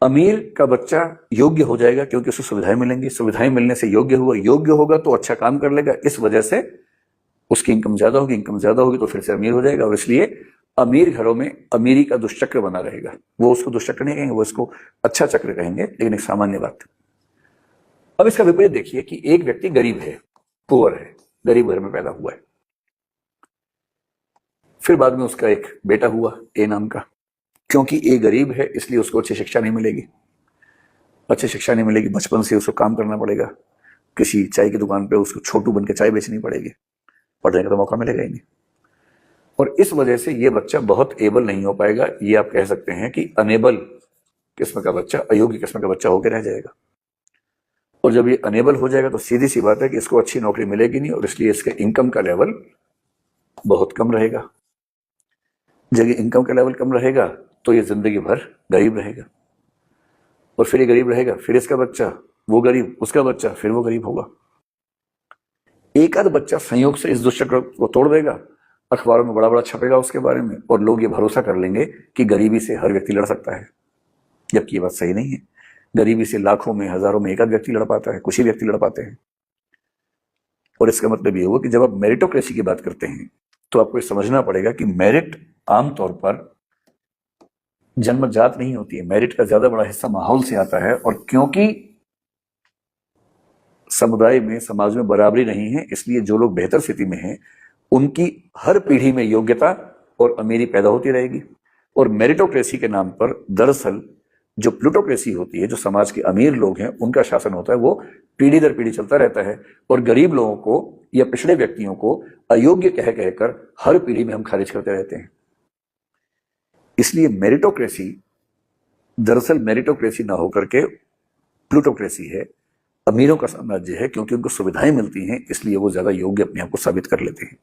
अमीर का बच्चा योग्य हो जाएगा क्योंकि उसे सुविधाएं मिलेंगी, सुविधाएं मिलने से योग्य हुआ, योग्य होगा तो अच्छा काम कर लेगा, इस वजह से उसकी इनकम ज्यादा होगी, इनकम ज्यादा होगी तो फिर से अमीर हो जाएगा। और इसलिए अमीर घरों में अमीरी का दुष्चक्र बना रहेगा। वो उसको दुष्चक्र नहीं कहेंगे, वो इसको अच्छा चक्र कहेंगे, लेकिन एक सामान्य बात। अब इसका विपरीत देखिए कि एक व्यक्ति गरीब है, पुअर है, गरीब घर में पैदा हुआ है, फिर बाद में उसका एक बेटा हुआ ए नाम का। क्योंकि ए गरीब है इसलिए उसको अच्छी शिक्षा नहीं मिलेगी, अच्छी शिक्षा नहीं मिलेगी, बचपन से उसको काम करना पड़ेगा, किसी चाय की दुकान पे उसको छोटू बन के चाय बेचनी पड़ेगी, पढ़ने का तो मौका मिलेगा ही नहीं। और इस वजह से ये बच्चा बहुत एबल नहीं हो पाएगा, ये आप कह सकते हैं कि अनेबल किस्म का बच्चा, अयोग्य किस्म का बच्चा होकर रह जाएगा। और जब ये अनेबल हो जाएगा तो सीधी सी बात है कि इसको अच्छी नौकरी मिलेगी नहीं, और इसलिए इसके इनकम का लेवल बहुत कम रहेगा। जब इनकम का लेवल कम रहेगा तो ये जिंदगी भर गरीब रहेगा, और फिर ये गरीब रहेगा, फिर इसका बच्चा वो गरीब, उसका बच्चा फिर वो गरीब होगा। एक आध बच्चा संयोग से इस दुष्चक्र को तोड़ देगा, अखबारों में बड़ा बड़ा छपेगा उसके बारे में, और लोग ये भरोसा कर लेंगे कि गरीबी से हर व्यक्ति लड़ सकता है, जबकि ये बात सही नहीं है। गरीबी से लाखों में, हजारों में एक आध व्यक्ति लड़ पाता है, कुछ ही व्यक्ति लड़ पाते हैं। और इसका मतलब ये हुआ कि जब आप मेरिटोक्रेसी की बात करते हैं तो आपको ये समझना पड़ेगा कि मेरिट आमतौर पर जन्मजात नहीं होती है, मेरिट का ज्यादा बड़ा हिस्सा माहौल से आता है। और क्योंकि समुदाय में, समाज में बराबरी नहीं है, इसलिए जो लोग बेहतर स्थिति में हैं उनकी हर पीढ़ी में योग्यता और अमीरी पैदा होती रहेगी। और मेरिटोक्रेसी के नाम पर दरअसल जो प्लूटोक्रेसी होती है, जो समाज के अमीर लोग हैं उनका शासन होता है, वो पीढ़ी दर पीढ़ी चलता रहता है, और गरीब लोगों को या पिछड़े व्यक्तियों को अयोग्य कह कहकर हर पीढ़ी में हम खारिज करते रहते हैं। इसलिए मेरिटोक्रेसी दरअसल मेरिटोक्रेसी ना होकर के प्लूटोक्रेसी है, अमीरों का साम्राज्य है। क्योंकि उनको सुविधाएं मिलती हैं इसलिए वो ज्यादा योग्य अपने आप को साबित कर लेते हैं।